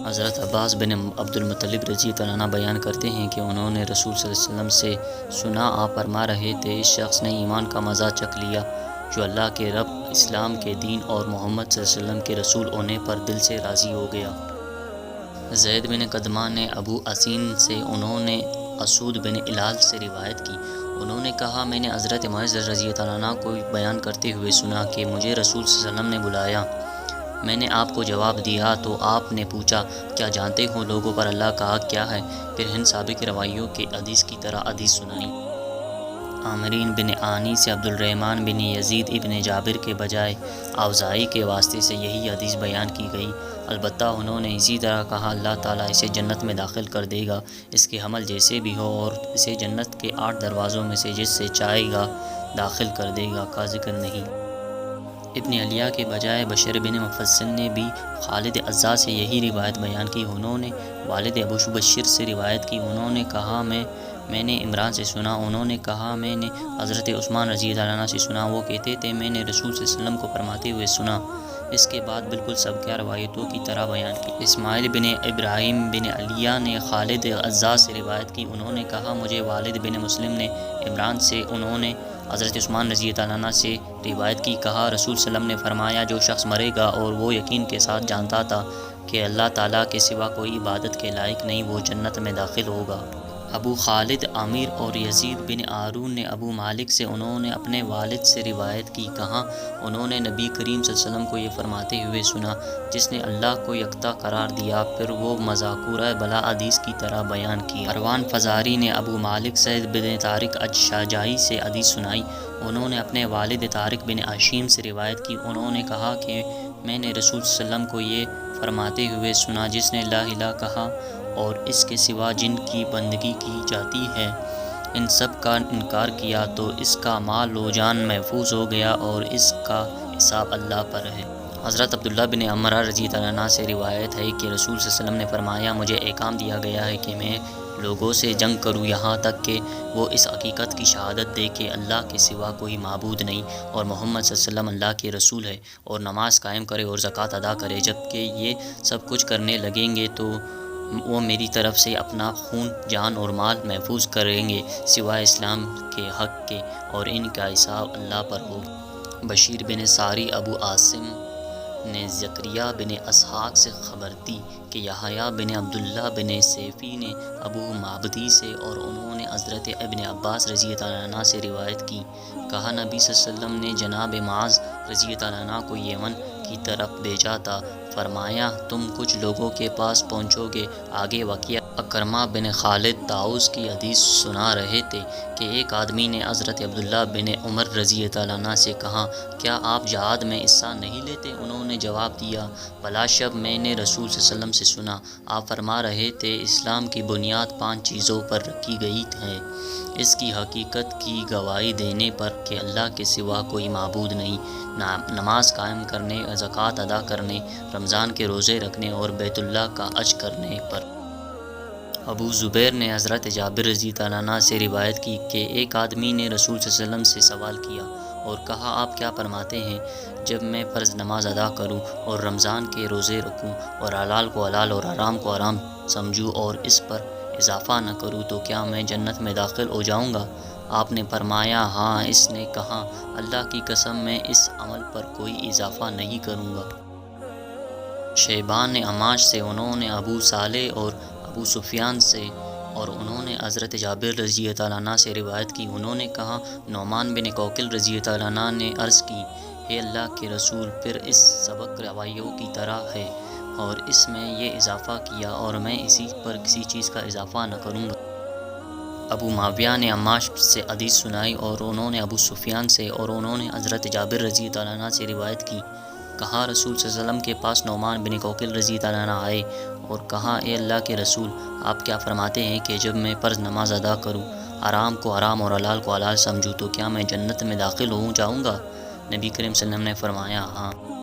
حضرت عباس بن عبد المطلب رضی اللہ عنہ بیان کرتے ہیں کہ انہوں نے رسول صلی اللہ علیہ وسلم سے سنا، آپ فرما رہے تھے، اس شخص نے ایمان کا مزہ چکھ لیا جو اللہ کے رب، اسلام کے دین اور محمد صلی اللہ علیہ وسلم کے رسول ہونے پر دل سے راضی ہو گیا۔ زید بن قدمہ نے ابو اسین سے، انہوں نے اسود بن الال سے روایت کی، انہوں نے کہا، میں نے حضرت معاذ رضی اللہ عنہ کو بیان کرتے ہوئے سنا کہ مجھے رسول صلی اللہ علیہ وسلم نے بلایا۔ میں نے آپ کو جواب دیا تو آپ نے پوچھا، کیا جانتے ہو لوگوں پر اللہ کا حق کیا ہے؟ پھر ہند سابق روایوں کے حدیث کی طرح حدیث سنائی۔ عامرین بن عانی سے عبد الرحمن بن یزید ابن جابر کے بجائے اوزاعی کے واسطے سے یہی حدیث بیان کی گئی، البتہ انہوں نے اسی طرح کہا، اللہ تعالیٰ اسے جنت میں داخل کر دے گا، اس کے عمل جیسے بھی ہو، اور اسے جنت کے 8 دروازوں میں سے جس سے چاہے گا داخل کر دے گا کا ذکر نہیں۔ ابن علیہ کے بجائے بشر بن مفصل نے بھی خالد عزا سے یہی روایت بیان کی، انہوں نے والد ابو بشر سے روایت کی، انہوں نے کہا، میں نے عمران سے سنا، انہوں نے کہا، میں نے حضرت عثمان رضی اللہ عنہ سے سنا، وہ کہتے تھے، میں نے رسول صلی اللہ علیہ وسلم کو فرماتے ہوئے سنا۔ اس کے بعد بالکل سب کیا روایتوں کی طرح بیان کی۔ اسماعیل بن ابراہیم بن علیہ نے خالد عزا سے روایت کی، انہوں نے کہا، مجھے والد بن مسلم نے عمران سے، انہوں نے حضرت عثمان رضی اللہ عنہ سے روایت کی، کہا، رسول صلی اللہ علیہ وسلم نے فرمایا، جو شخص مرے گا اور وہ یقین کے ساتھ جانتا تھا کہ اللہ تعالیٰ کے سوا کوئی عبادت کے لائق نہیں، وہ جنت میں داخل ہوگا۔ ابو خالد عامر اور یزید بن ہارون نے ابو مالک سے، انہوں نے اپنے والد سے روایت کی، کہا، انہوں نے نبی کریم صلی اللہ علیہ وسلم کو یہ فرماتے ہوئے سنا، جس نے اللہ کو یکتا قرار دیا، پھر وہ مذکورہ بلا حدیث کی طرح بیان کی۔ مروان فزاری نے ابو مالک سعد بن طارق الشجاعی سے حدیث سنائی، انہوں نے اپنے والد طارق بن عشیم سے روایت کی، انہوں نے کہا کہ میں نے رسول صلی اللہ علیہ وسلم کو یہ فرماتے ہوئے سنا، جس نے لا الہ کہا اور اس کے سوا جن کی بندگی کی جاتی ہے ان سب کا انکار کیا تو اس کا مال و جان محفوظ ہو گیا اور اس کا حساب اللہ پر ہے۔ حضرت عبداللہ بن عمر رضی اللہ عنہ سے روایت ہے کہ رسول صلی اللہ علیہ وسلم نے فرمایا، مجھے احکام دیا گیا ہے کہ میں لوگوں سے جنگ کروں یہاں تک کہ وہ اس حقیقت کی شہادت دے کہ اللہ کے سوا کوئی معبود نہیں اور محمد صلی اللہ علیہ وسلم اللہ کے رسول ہے، اور نماز قائم کرے اور زکوٰۃ ادا کرے۔ جب کہ یہ سب کچھ کرنے لگیں گے تو وہ میری طرف سے اپنا خون، جان اور مال محفوظ کریں گے سوائے اسلام کے حق کے، اور ان کا حساب اللہ پر ہوگا۔ بشیر بن ساری ابو عاصم نے زکریا بن اسحاق سے خبر دی کہ یحییٰ بن عبداللہ بن سیفی نے ابو معبدی سے، اور انہوں نے حضرت ابن عباس رضی اللہ عنہ سے روایت کی، کہا، نبی صلی اللہ علیہ وسلم نے جناب معاذ رضی اللہ عنہ کو یمن کی طرف بھیجا تھا، فرمایا، تم کچھ لوگوں کے پاس پہنچو گے۔ آگے واقعہ اکرمہ بن خالد طاؤس کی حدیث سنا رہے تھے کہ ایک آدمی نے حضرت عبداللہ بن عمر رضی اللہ عنہ سے کہا، کیا آپ جہاد میں حصہ نہیں لیتے؟ انہوں نے جواب دیا، بلا شک میں نے رسول صلی اللہ علیہ وسلم سے سنا، آپ فرما رہے تھے، اسلام کی بنیاد 5 چیزوں پر رکھی گئی ہے، اس کی حقیقت کی گواہی دینے پر کہ اللہ کے سوا کوئی معبود نہیں، نماز قائم کرنے، زکوٰۃ ادا کرنے، رمضان کے روزے رکھنے اور بیت اللہ کا حج کرنے پر۔ ابو زبیر نے حضرت جابر رضی اللہ عنہ سے روایت کی کہ ایک آدمی نے رسول صلی اللہ علیہ وسلم سے سوال کیا اور کہا، آپ کیا فرماتے ہیں، جب میں فرض نماز ادا کروں اور رمضان کے روزے رکھوں اور حلال کو حلال اور حرام کو حرام سمجھوں اور اس پر اضافہ نہ کروں تو کیا میں جنت میں داخل ہو جاؤں گا؟ آپ نے فرمایا، ہاں۔ اس نے کہا، اللہ کی قسم میں اس عمل پر کوئی اضافہ نہیں کروں گا۔ شیبان نے عماش سے، انہوں نے ابو صالح اور ابو سفیان سے، اور انہوں نے حضرت جابر رضی اللہ عنہ سے روایت کی، انہوں نے کہا، نعمان بن کوکل رضی اللہ عنہ نے عرض کی، اے اللہ کے رسول، پھر اس سبق روایوں کی طرح ہے اور اس میں یہ اضافہ کیا اور میں اسی پر کسی چیز کا اضافہ نہ کروں گا۔ ابو معاویہ نے عماش سے حدیث سنائی اور انہوں نے ابو سفیان سے، اور انہوں نے حضرت جابر رضی اللہ عنہ سے روایت کی، کہا، رسول صلی اللہ علیہ وسلم کے پاس نعمان بن کوکل رضی اللہ عنہ آئے اور کہا، اے اللہ کے رسول، آپ کیا فرماتے ہیں کہ جب میں فرض نماز ادا کروں، حرام کو حرام اور حلال کو حلال سمجھوں تو کیا میں جنت میں داخل ہو جاؤں گا؟ نبی کریم صلی اللہ علیہ وسلم نے فرمایا، ہاں۔